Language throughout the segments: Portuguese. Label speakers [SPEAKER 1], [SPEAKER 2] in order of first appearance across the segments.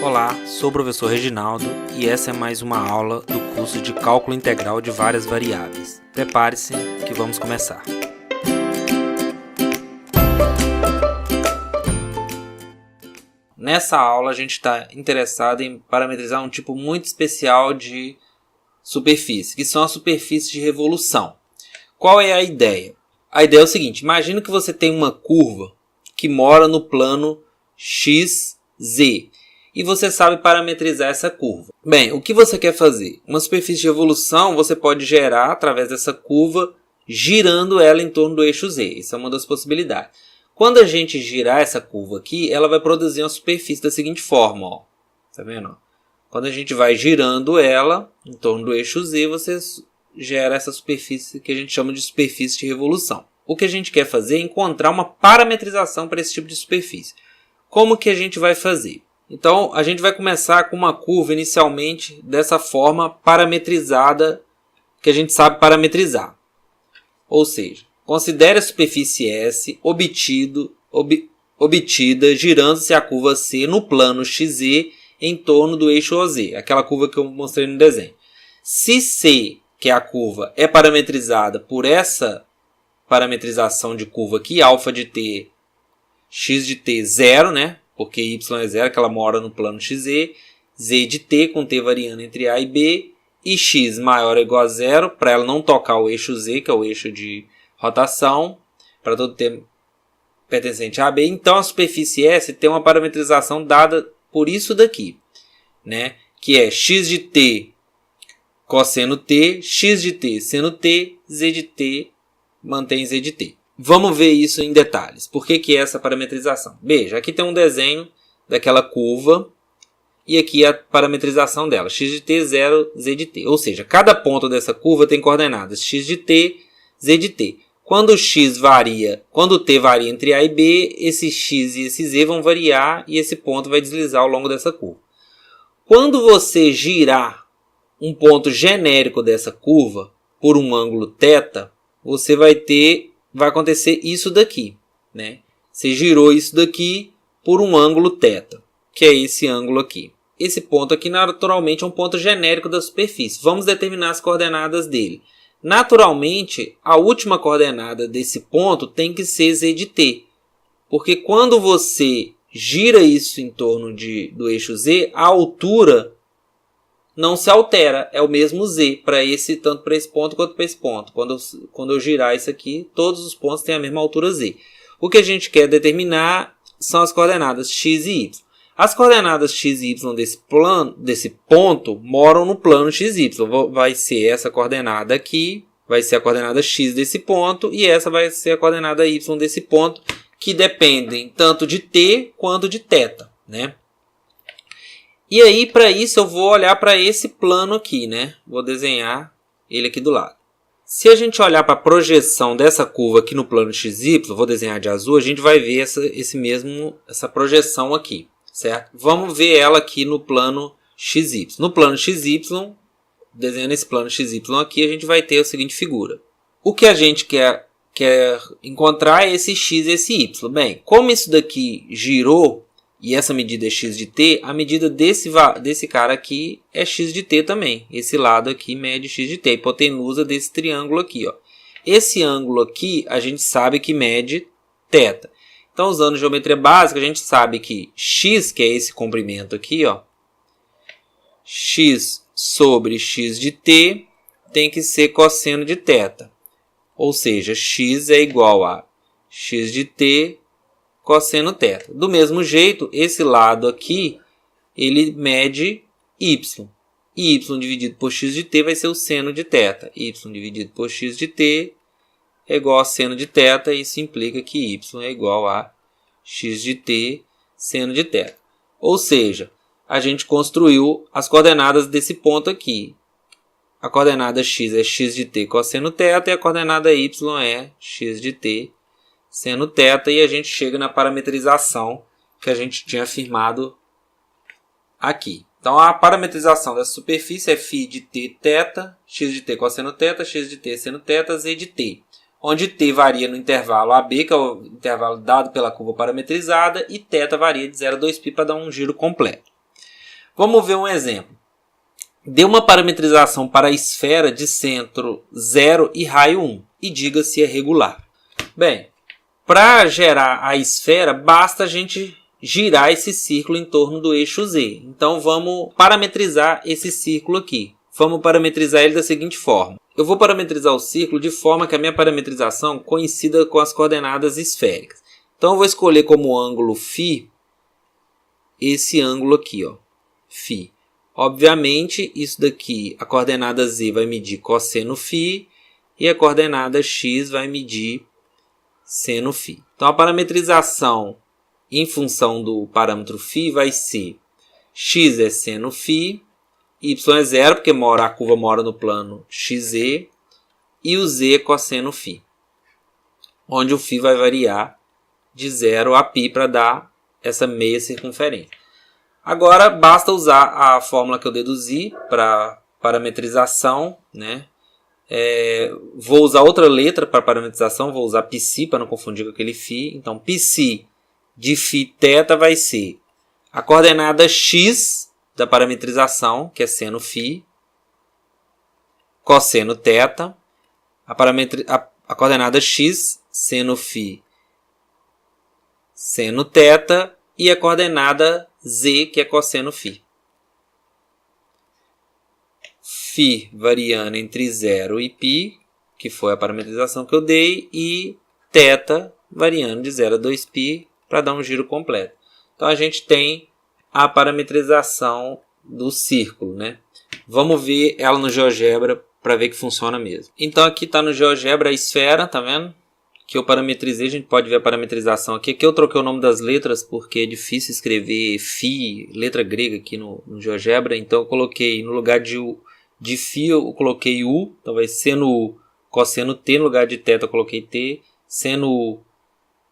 [SPEAKER 1] Olá, sou o professor Reginaldo e essa é mais uma aula do curso de Cálculo Integral de Várias Variáveis. Prepare-se que vamos começar. Nessa aula a gente está interessado em parametrizar um tipo muito especial de superfície, que são as superfícies de revolução. Qual é a ideia? A ideia é o seguinte: imagina que você tem uma curva que mora no plano XZ e você sabe parametrizar essa curva. Bem, o que você quer fazer? Uma superfície de revolução você pode gerar através dessa curva, girando ela em torno do eixo Z. Isso é uma das possibilidades. Quando a gente girar essa curva aqui, ela vai produzir uma superfície da seguinte forma. Ó. Tá vendo? Quando a gente vai girando ela em torno do eixo Z, você gera essa superfície que a gente chama de superfície de revolução. O que a gente quer fazer é encontrar uma parametrização para esse tipo de superfície. Como que a gente vai fazer? Então, a gente vai começar com uma curva inicialmente dessa forma parametrizada, que a gente sabe parametrizar. Ou seja, considere a superfície S obtida girando-se a curva C no plano XZ em torno do eixo OZ, aquela curva que eu mostrei no desenho. Se C, que é a curva, é parametrizada por essa parametrização de curva aqui, alfa de t, x de t 0, né? Porque y é 0, que ela mora no plano XZ, z de t com t variando entre A e B, e x maior ou igual a 0, para ela não tocar o eixo Z, que é o eixo de rotação, para todo t pertencente a B. Então a superfície S tem uma parametrização dada por isso daqui, né? Que é x de t cosseno t, x de t seno t, z de t mantém z de t. Vamos ver isso em detalhes. Por que é essa parametrização? Veja, aqui tem um desenho daquela curva e aqui a parametrização dela. X de t, 0, z de t. Ou seja, cada ponto dessa curva tem coordenadas x de t, z de t. Quando o t varia entre A e B, esse x e esse z vão variar e esse ponto vai deslizar ao longo dessa curva. Quando você girar um ponto genérico dessa curva por um ângulo θ, você vai acontecer isso daqui, né? Você girou isso daqui por um ângulo θ, que é esse ângulo aqui. Esse ponto aqui naturalmente é um ponto genérico da superfície. Vamos determinar as coordenadas dele. Naturalmente, a última coordenada desse ponto tem que ser z de t, porque quando você gira isso em torno do eixo z, a altura não se altera, é o mesmo z, tanto para esse ponto quanto para esse ponto. Quando eu girar isso aqui, todos os pontos têm a mesma altura z. O que a gente quer determinar são as coordenadas x e y. As coordenadas x e y desse ponto moram no plano xy. Vai ser essa coordenada aqui, vai ser a coordenada x desse ponto, e essa vai ser a coordenada y desse ponto, que dependem tanto de t quanto de θ, né? E aí, para isso, eu vou olhar para esse plano aqui, né? Vou desenhar ele aqui do lado. Se a gente olhar para a projeção dessa curva aqui no plano XY, vou desenhar de azul, a gente vai ver essa projeção aqui, certo? Vamos ver ela aqui no plano XY. No plano XY, desenhando esse plano XY aqui, a gente vai ter a seguinte figura. O que a gente quer encontrar é esse x e esse y. Bem, como isso daqui girou, e essa medida é x de t, a medida desse cara aqui é x de t também. Esse lado aqui mede x de t, a hipotenusa desse triângulo aqui. Ó. Esse ângulo aqui a gente sabe que mede θ. Então, usando geometria básica, a gente sabe que x, que é esse comprimento aqui, ó, x sobre x de t tem que ser cosseno de θ. Ou seja, x é igual a x de t cosseno θ. Do mesmo jeito, esse lado aqui, ele mede y. E y dividido por x de t vai ser o seno de θ. Y dividido por x de t é igual a seno de θ. E isso implica que y é igual a x de t seno de θ. Ou seja, a gente construiu as coordenadas desse ponto aqui. A coordenada x é x de t cosseno θ e a coordenada y é x de t seno θ, e a gente chega na parametrização que a gente tinha afirmado aqui. Então, a parametrização dessa superfície é φ de t θ, x de t cosseno θ, x de t seno θ, z de t. onde t varia no intervalo AB, que é o intervalo dado pela curva parametrizada, e θ varia de 0 a 2π para dar um giro completo. Vamos ver um exemplo. Dê uma parametrização para a esfera de centro 0 e raio 1 e diga se é regular. Bem, para gerar a esfera, basta a gente girar esse círculo em torno do eixo Z. Então vamos parametrizar esse círculo aqui. Vamos parametrizar ele da seguinte forma. Eu vou parametrizar o círculo de forma que a minha parametrização coincida com as coordenadas esféricas. Então eu vou escolher como ângulo φ esse ângulo aqui, ó, φ. Obviamente, isso daqui, a coordenada Z vai medir cosseno φ e a coordenada X vai medir seno φ. Então, a parametrização em função do parâmetro φ vai ser x é seno φ, y é zero, porque a curva mora no plano XZ, e o z é cosseno φ, onde o φ vai variar de 0 a π para dar essa meia circunferência. Agora, basta usar a fórmula que eu deduzi para parametrização, né? Vou usar outra letra para parametrização, vou usar π para não confundir com aquele φ. Então, π de φθ vai ser a coordenada x da parametrização, que é seno φ, cosseno θ, a coordenada x, seno φ, seno θ, e a coordenada z, que é cosseno φ. Φ variando entre 0 e π, que foi a parametrização que eu dei, e θ variando de 0 a 2π para dar um giro completo. Então a gente tem a parametrização do círculo, né? Vamos ver ela no GeoGebra para ver que funciona mesmo. Então aqui está no GeoGebra a esfera, tá vendo? Que eu parametrizei, a gente pode ver a parametrização aqui. Aqui eu troquei o nome das letras porque é difícil escrever φ, letra grega aqui no GeoGebra. Então eu coloquei no lugar de φ eu coloquei U, então vai seno U, cosseno T, no lugar de θ eu coloquei T, seno U,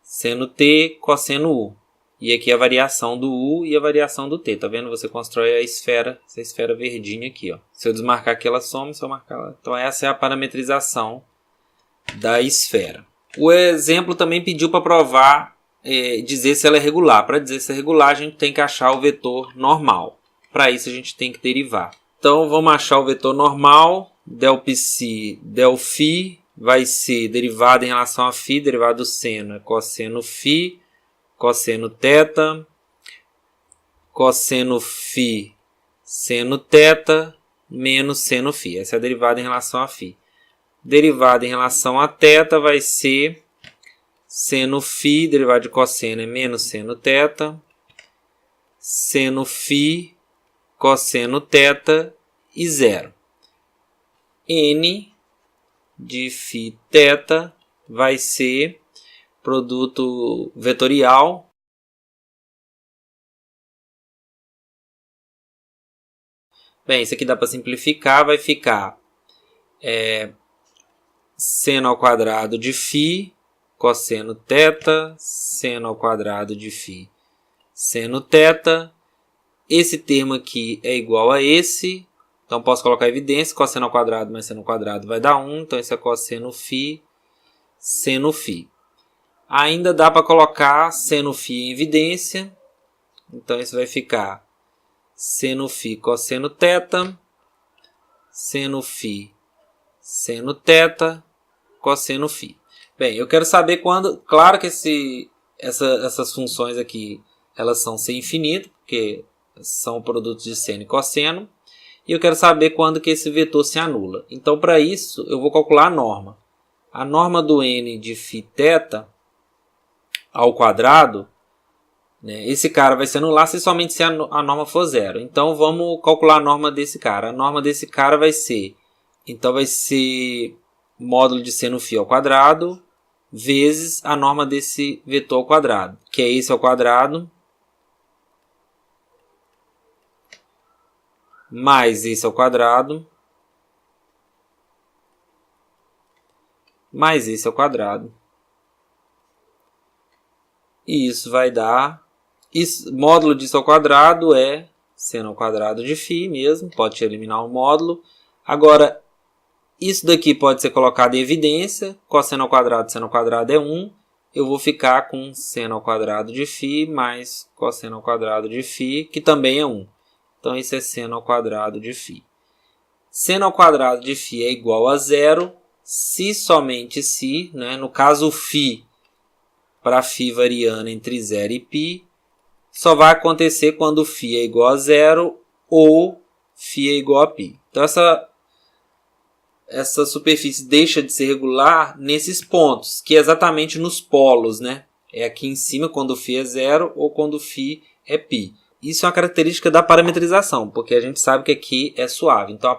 [SPEAKER 1] seno T, cosseno U. E aqui a variação do U e a variação do T, tá vendo? Você constrói a esfera, essa esfera verdinha aqui, ó. Se eu desmarcar aqui ela some, se eu marcar ela... Então essa é a parametrização da esfera. O exemplo também pediu para provar, dizer se ela é regular. Para dizer se é regular, a gente tem que achar o vetor normal. Para isso a gente tem que derivar. Então vamos achar o vetor normal, del psi, del φ, vai ser derivada em relação a φ, derivada do seno é cosseno φ, cosseno θ, cosseno φ, seno θ, menos seno φ. Essa é a derivada em relação a φ. Derivada em relação a θ vai ser seno φ, derivada de cosseno é menos seno θ, seno φ, cosseno θ e 0. N de φθ vai ser produto vetorial bem, isso aqui dá para simplificar, vai ficar seno ao quadrado de φ, cosseno θ, seno ao quadrado de φ, seno θ. Esse termo aqui é igual a esse, então posso colocar evidência, cosseno ao quadrado mais seno ao quadrado vai dar 1, então isso é cosseno φ, seno φ. Ainda dá para colocar seno φ em evidência, então isso vai ficar seno φ cosseno θ, seno φ seno θ, cosseno φ. Bem, eu quero saber quando... Claro que essas funções aqui elas são sem infinito, porque são produtos de seno e cosseno. E eu quero saber quando que esse vetor se anula. Então, para isso, eu vou calcular a norma. A norma do n de φθ ao quadrado, né, esse cara vai se anular somente se a norma for 0. Então, vamos calcular a norma desse cara. A norma desse cara vai ser... Então, vai ser módulo de seno φ ao quadrado vezes a norma desse vetor ao quadrado, que é esse ao quadrado mais esse ao quadrado mais esse ao quadrado. E isso vai dar... módulo disso ao quadrado é seno ao quadrado de φ mesmo, pode eliminar o módulo. Agora, isso daqui pode ser colocado em evidência, cosseno ao quadrado, seno ao quadrado é 1. Eu vou ficar com seno ao quadrado de φ mais cosseno ao quadrado de φ, que também é 1. Então isso é seno ao quadrado de φ. Seno ao quadrado de φ é igual a zero se somente se, né, no caso o φ para φ variando entre 0 e π, só vai acontecer quando φ é igual a zero ou φ é igual a π. Então essa superfície deixa de ser regular nesses pontos, que é exatamente nos polos, né? É aqui em cima quando φ é zero ou quando φ é π. Isso é uma característica da parametrização, porque a gente sabe que aqui é suave. Então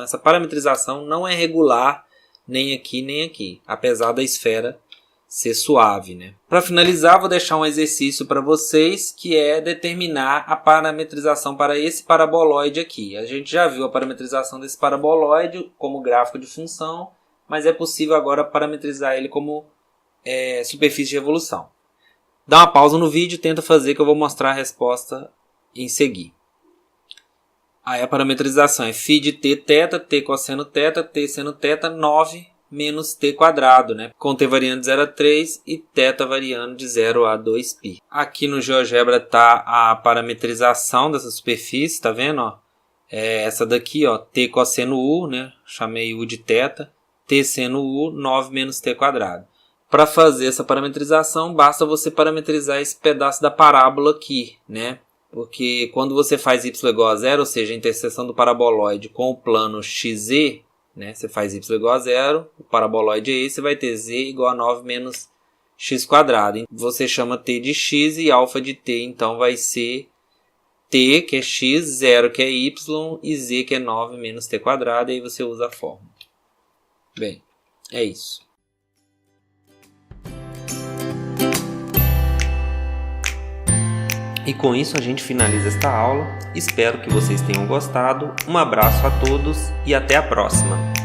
[SPEAKER 1] essa parametrização não é regular nem aqui, apesar da esfera ser suave, né? Para finalizar, vou deixar um exercício para vocês, que é determinar a parametrização para esse paraboloide aqui. A gente já viu a parametrização desse paraboloide como gráfico de função, mas é possível agora parametrizar ele como superfície de revolução. Dá uma pausa no vídeo e tenta fazer, que eu vou mostrar a resposta em seguir. Aí a parametrização é φ de t θ, t cosseno θ, t seno θ, 9 menos t quadrado, né? Com t variando de 0 a 3 e θ variando de 0 a 2π. Aqui no GeoGebra está a parametrização dessa superfície, tá vendo? Ó? Essa daqui, ó, t cosseno u, né? Chamei u de θ, t seno u, 9 menos t quadrado. Para fazer essa parametrização, basta você parametrizar esse pedaço da parábola aqui, né? Porque quando você faz y igual a zero, ou seja, a interseção do paraboloide com o plano XZ, né? Você faz y igual a zero, o paraboloide é esse, você vai ter z igual a 9 menos x quadrado. Você chama t de x e alfa de t, então vai ser t, que é x, 0, que é y, e z, que é 9 menos t quadrado, e aí você usa a fórmula. Bem, é isso. E com isso a gente finaliza esta aula. Espero que vocês tenham gostado. Um abraço a todos e até a próxima!